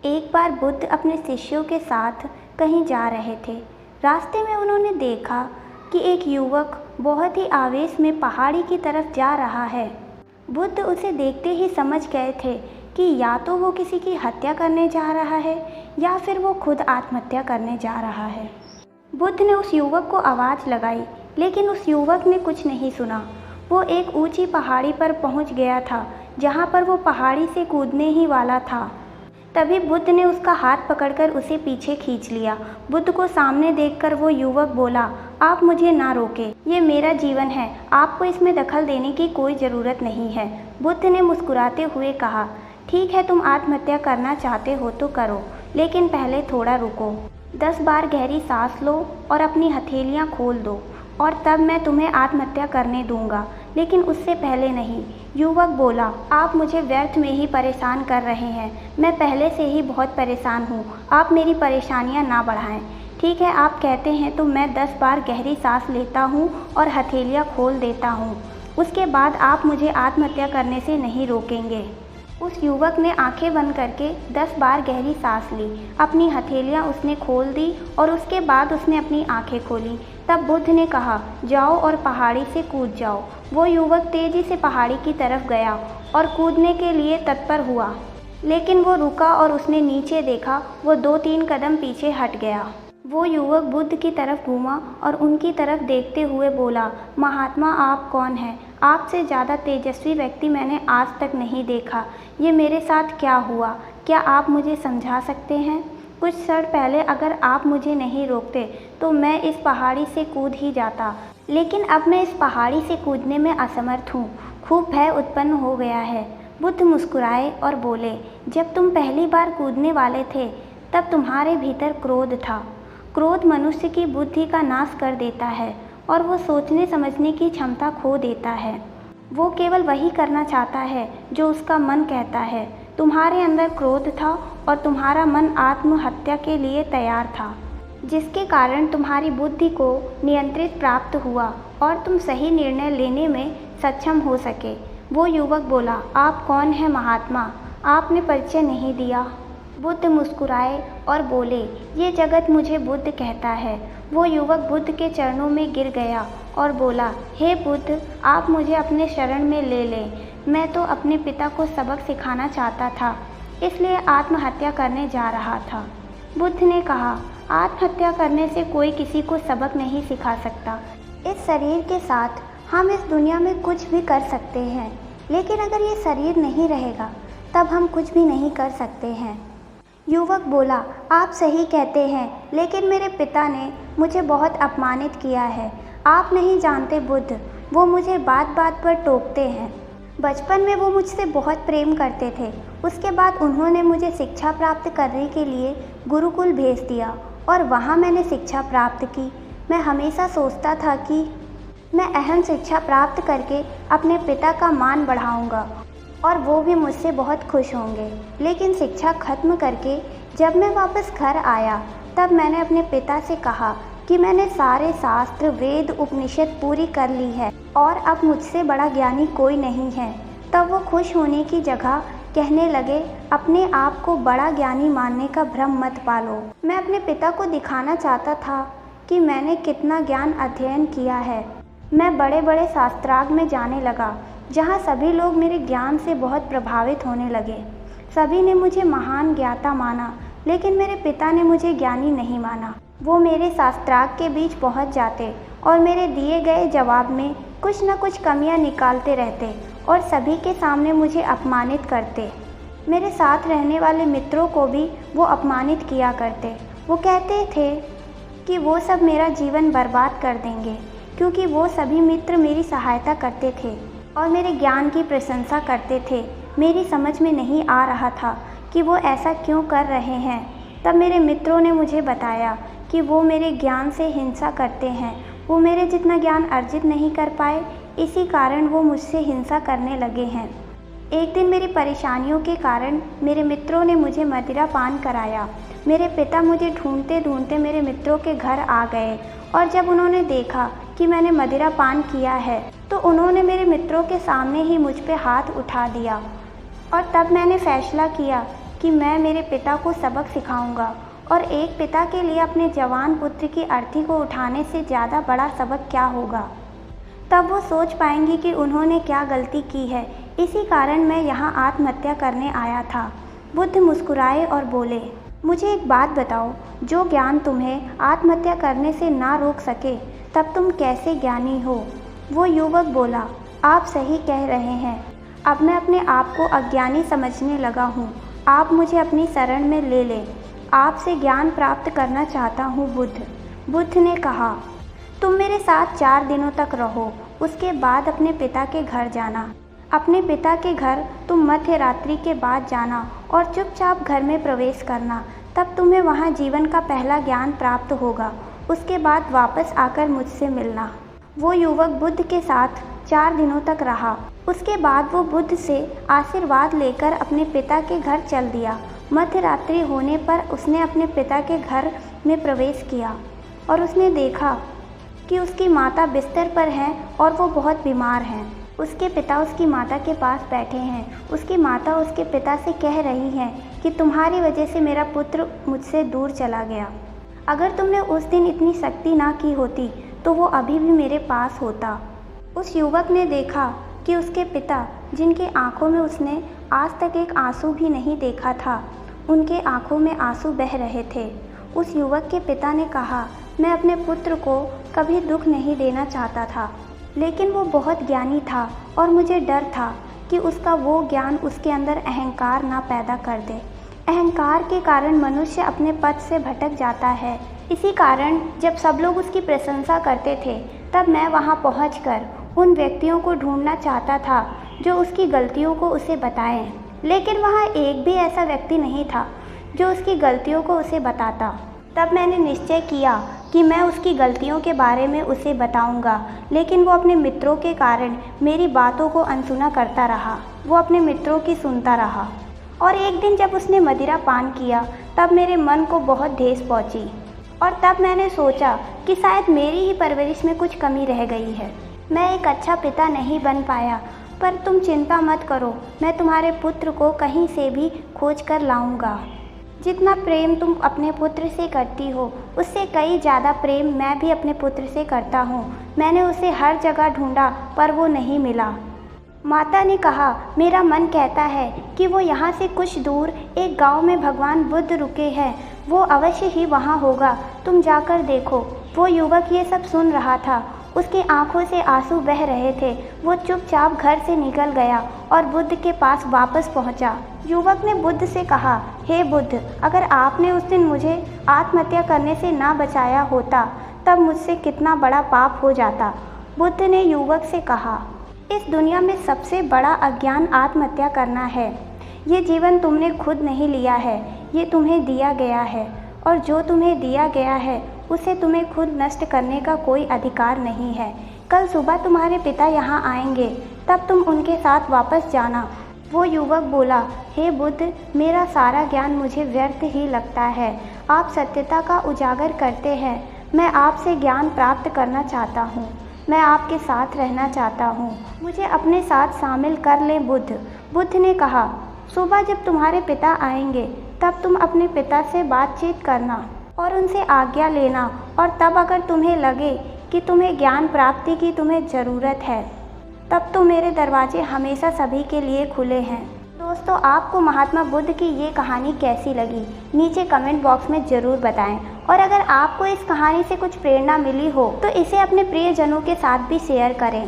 एक बार बुद्ध अपने शिष्यों के साथ कहीं जा रहे थे। रास्ते में उन्होंने देखा कि एक युवक बहुत ही आवेश में पहाड़ी की तरफ जा रहा है। बुद्ध उसे देखते ही समझ गए थे कि या तो वो किसी की हत्या करने जा रहा है या फिर वो खुद आत्महत्या करने जा रहा है। बुद्ध ने उस युवक को आवाज़ लगाई, लेकिन उस युवक ने कुछ नहीं सुना। वो एक ऊंची पहाड़ी पर पहुंच गया था, जहां पर वो पहाड़ी से कूदने ही वाला था। तभी बुद्ध ने उसका हाथ पकड़कर उसे पीछे खींच लिया। बुद्ध को सामने देखकर वो युवक बोला, आप मुझे ना रोकें, ये मेरा जीवन है, आपको इसमें दखल देने की कोई ज़रूरत नहीं है। बुद्ध ने मुस्कुराते हुए कहा, ठीक है, तुम आत्महत्या करना चाहते हो तो करो, लेकिन पहले थोड़ा रुको। 10 बार गहरी सांस लो और अपनी हथेलियाँ खोल दो, और तब मैं तुम्हें आत्महत्या करने दूंगा, लेकिन उससे पहले नहीं। युवक बोला, आप मुझे व्यर्थ में ही परेशान कर रहे हैं, मैं पहले से ही बहुत परेशान हूँ, आप मेरी परेशानियाँ ना बढ़ाएं। ठीक है, आप कहते हैं तो मैं 10 बार गहरी सांस लेता हूँ और हथेलियाँ खोल देता हूँ, उसके बाद आप मुझे आत्महत्या करने से नहीं रोकेंगे। उस युवक ने आंखें बंद करके 10 बार गहरी सांस ली, अपनी हथेलियाँ उसने खोल दी और उसके बाद उसने अपनी आंखें खोली। तब बुद्ध ने कहा, जाओ और पहाड़ी से कूद जाओ। वो युवक तेजी से पहाड़ी की तरफ गया और कूदने के लिए तत्पर हुआ, लेकिन वो रुका और उसने नीचे देखा, वो 2-3 कदम पीछे हट गया। वो युवक बुद्ध की तरफ घूमा और उनकी तरफ देखते हुए बोला, महात्मा आप कौन हैं? आपसे ज़्यादा तेजस्वी व्यक्ति मैंने आज तक नहीं देखा। ये मेरे साथ क्या हुआ? क्या आप मुझे समझा सकते हैं? कुछ क्षण पहले अगर आप मुझे नहीं रोकते तो मैं इस पहाड़ी से कूद ही जाता, लेकिन अब मैं इस पहाड़ी से कूदने में असमर्थ हूँ। खूब भय उत्पन्न हो गया है। बुद्ध मुस्कुराए और बोले, जब तुम पहली बार कूदने वाले थे तब तुम्हारे भीतर क्रोध था। क्रोध मनुष्य की बुद्धि का नाश कर देता है और वो सोचने समझने की क्षमता खो देता है। वो केवल वही करना चाहता है जो उसका मन कहता है। तुम्हारे अंदर क्रोध था और तुम्हारा मन आत्महत्या के लिए तैयार था, जिसके कारण तुम्हारी बुद्धि को नियंत्रित प्राप्त हुआ और तुम सही निर्णय लेने में सक्षम हो सके। वो युवक बोला, आप कौन हैं महात्मा? आपने परिचय नहीं दिया। बुद्ध मुस्कुराए और बोले, ये जगत मुझे बुद्ध कहता है। वो युवक बुद्ध के चरणों में गिर गया और बोला, हे बुद्ध, आप मुझे अपने शरण में ले लें। मैं तो अपने पिता को सबक सिखाना चाहता था, इसलिए आत्महत्या करने जा रहा था। बुद्ध ने कहा, आत्महत्या करने से कोई किसी को सबक नहीं सिखा सकता। इस शरीर के साथ हम इस दुनिया में कुछ भी कर सकते हैं, लेकिन अगर ये शरीर नहीं रहेगा तब हम कुछ भी नहीं कर सकते हैं। युवक बोला, आप सही कहते हैं, लेकिन मेरे पिता ने मुझे बहुत अपमानित किया है। आप नहीं जानते बुद्ध, वो मुझे बात बात पर टोकते हैं। बचपन में वो मुझसे बहुत प्रेम करते थे। उसके बाद उन्होंने मुझे शिक्षा प्राप्त करने के लिए गुरुकुल भेज दिया और वहाँ मैंने शिक्षा प्राप्त की। मैं हमेशा सोचता था कि मैं अहम शिक्षा प्राप्त करके अपने पिता का मान बढ़ाऊँगा और वो भी मुझसे बहुत खुश होंगे। लेकिन शिक्षा खत्म करके जब मैं वापस घर आया तब मैंने अपने पिता से कहा कि मैंने सारे शास्त्र, वेद, उपनिषद पूरी कर ली है और अब मुझसे बड़ा ज्ञानी कोई नहीं है। तब वो खुश होने की जगह कहने लगे, अपने आप को बड़ा ज्ञानी मानने का भ्रम मत पालो। मैं अपने पिता को दिखाना चाहता था कि मैंने कितना ज्ञान अध्ययन किया है। मैं बड़े बड़े शास्त्रार्थ में जाने लगा, जहाँ सभी लोग मेरे ज्ञान से बहुत प्रभावित होने लगे। सभी ने मुझे महान ज्ञाता माना, लेकिन मेरे पिता ने मुझे ज्ञानी नहीं माना। वो मेरे शास्त्रार्थ के बीच पहुँच जाते और मेरे दिए गए जवाब में कुछ न कुछ कमियां निकालते रहते और सभी के सामने मुझे अपमानित करते। मेरे साथ रहने वाले मित्रों को भी वो अपमानित किया करते। वो कहते थे कि वो सब मेरा जीवन बर्बाद कर देंगे, क्योंकि वो सभी मित्र मेरी सहायता करते थे और मेरे ज्ञान की प्रशंसा करते थे। मेरी समझ में नहीं आ रहा था कि वो ऐसा क्यों कर रहे हैं। तब मेरे मित्रों ने मुझे बताया कि वो मेरे ज्ञान से हिंसा करते हैं। वो मेरे जितना ज्ञान अर्जित नहीं कर पाए, इसी कारण वो मुझसे हिंसा करने लगे हैं। एक दिन मेरी परेशानियों के कारण मेरे मित्रों ने मुझे मदिरा पान कराया। मेरे पिता मुझे ढूंढते ढूंढते मेरे मित्रों के घर आ गए और जब उन्होंने देखा कि मैंने मदिरा पान किया है तो उन्होंने मेरे मित्रों के सामने ही मुझ पे हाथ उठा दिया। और तब मैंने फैसला किया कि मैं मेरे पिता को सबक सिखाऊंगा और एक पिता के लिए अपने जवान पुत्र की अर्थी को उठाने से ज़्यादा बड़ा सबक क्या होगा। तब वो सोच पाएंगी कि उन्होंने क्या गलती की है। इसी कारण मैं यहाँ आत्महत्या करने आया था। बुद्ध मुस्कुराए और बोले, मुझे एक बात बताओ, जो ज्ञान तुम्हें आत्महत्या करने से ना रोक सके तब तुम कैसे ज्ञानी हो। वो युवक बोला, आप सही कह रहे हैं। अब मैं अपने आप को अज्ञानी समझने लगा हूँ। आप मुझे अपनी शरण में ले लें। आपसे ज्ञान प्राप्त करना चाहता हूँ बुद्ध। बुद्ध ने कहा, तुम मेरे साथ 4 दिनों तक रहो, उसके बाद अपने पिता के घर जाना। अपने पिता के घर तुम मध्य रात्रि के बाद जाना और चुपचाप घर में प्रवेश करना। तब तुम्हें वहाँ जीवन का पहला ज्ञान प्राप्त होगा। उसके बाद वापस आकर मुझसे मिलना। वो युवक बुद्ध के साथ 4 दिनों तक रहा। उसके बाद वो बुद्ध से आशीर्वाद लेकर अपने पिता के घर चल दिया। मध्य रात्रि होने पर उसने अपने पिता के घर में प्रवेश किया और उसने देखा कि उसकी माता बिस्तर पर हैं और वो बहुत बीमार हैं। उसके पिता उसकी माता के पास बैठे हैं। उसकी माता उसके पिता से कह रही हैं कि तुम्हारी वजह से मेरा पुत्र मुझसे दूर चला गया। अगर तुमने उस दिन इतनी सख्ती ना की होती तो वो अभी भी मेरे पास होता। उस युवक ने देखा कि उसके पिता, जिनकी आंखों में उसने आज तक एक आंसू भी नहीं देखा था, उनके आंखों में आंसू बह रहे थे। उस युवक के पिता ने कहा, मैं अपने पुत्र को कभी दुख नहीं देना चाहता था, लेकिन वो बहुत ज्ञानी था और मुझे डर था कि उसका वो ज्ञान उसके अंदर अहंकार ना पैदा कर दे। अहंकार के कारण मनुष्य अपने पथ से भटक जाता है। इसी कारण जब सब लोग उसकी प्रशंसा करते थे तब मैं वहाँ पहुँचकर उन व्यक्तियों को ढूंढना चाहता था जो उसकी गलतियों को उसे बताएं, लेकिन वहाँ एक भी ऐसा व्यक्ति नहीं था जो उसकी गलतियों को उसे बताता। तब मैंने निश्चय किया कि मैं उसकी गलतियों के बारे में उसे बताऊंगा, लेकिन वो अपने मित्रों के कारण मेरी बातों को अनसुना करता रहा। वो अपने मित्रों की सुनता रहा और एक दिन जब उसने मदिरा पान किया तब मेरे मन को बहुत ठेस पहुंची और तब मैंने सोचा कि शायद मेरी ही परवरिश में कुछ कमी रह गई है। मैं एक अच्छा पिता नहीं बन पाया, पर तुम चिंता मत करो, मैं तुम्हारे पुत्र को कहीं से भी खोज कर लाऊंगा। जितना प्रेम तुम अपने पुत्र से करती हो उससे कई ज़्यादा प्रेम मैं भी अपने पुत्र से करता हूँ। मैंने उसे हर जगह ढूंढा पर वो नहीं मिला। माता ने कहा, मेरा मन कहता है कि वो यहाँ से कुछ दूर एक गांव में भगवान बुद्ध रुके हैं, वो अवश्य ही वहाँ होगा, तुम जाकर देखो। वो युवक ये सब सुन रहा था। उसकी आंखों से आंसू बह रहे थे। वो चुपचाप घर से निकल गया और बुद्ध के पास वापस पहुंचा। युवक ने बुद्ध से कहा, हे बुद्ध, अगर आपने उस दिन मुझे आत्महत्या करने से ना बचाया होता तब मुझसे कितना बड़ा पाप हो जाता। बुद्ध ने युवक से कहा, इस दुनिया में सबसे बड़ा अज्ञान आत्महत्या करना है। ये जीवन तुमने खुद नहीं लिया है, ये तुम्हें दिया गया है और जो तुम्हें दिया गया है उसे तुम्हें खुद नष्ट करने का कोई अधिकार नहीं है। कल सुबह तुम्हारे पिता यहाँ आएंगे, तब तुम उनके साथ वापस जाना। वो युवक बोला, हे बुद्ध, मेरा सारा ज्ञान मुझे व्यर्थ ही लगता है। आप सत्यता का उजागर करते हैं। मैं आपसे ज्ञान प्राप्त करना चाहता हूँ। मैं आपके साथ रहना चाहता हूँ। मुझे अपने साथ शामिल कर लें बुद्ध। बुद्ध ने कहा, सुबह जब तुम्हारे पिता आएंगे तब तुम अपने पिता से बातचीत करना और उनसे आज्ञा लेना, और तब अगर तुम्हें लगे कि तुम्हें ज्ञान प्राप्ति की तुम्हें ज़रूरत है तब तो मेरे दरवाजे हमेशा सभी के लिए खुले हैं। दोस्तों, आपको महात्मा बुद्ध की ये कहानी कैसी लगी नीचे कमेंट बॉक्स में ज़रूर बताएं। और अगर आपको इस कहानी से कुछ प्रेरणा मिली हो तो इसे अपने प्रियजनों के साथ भी शेयर करें।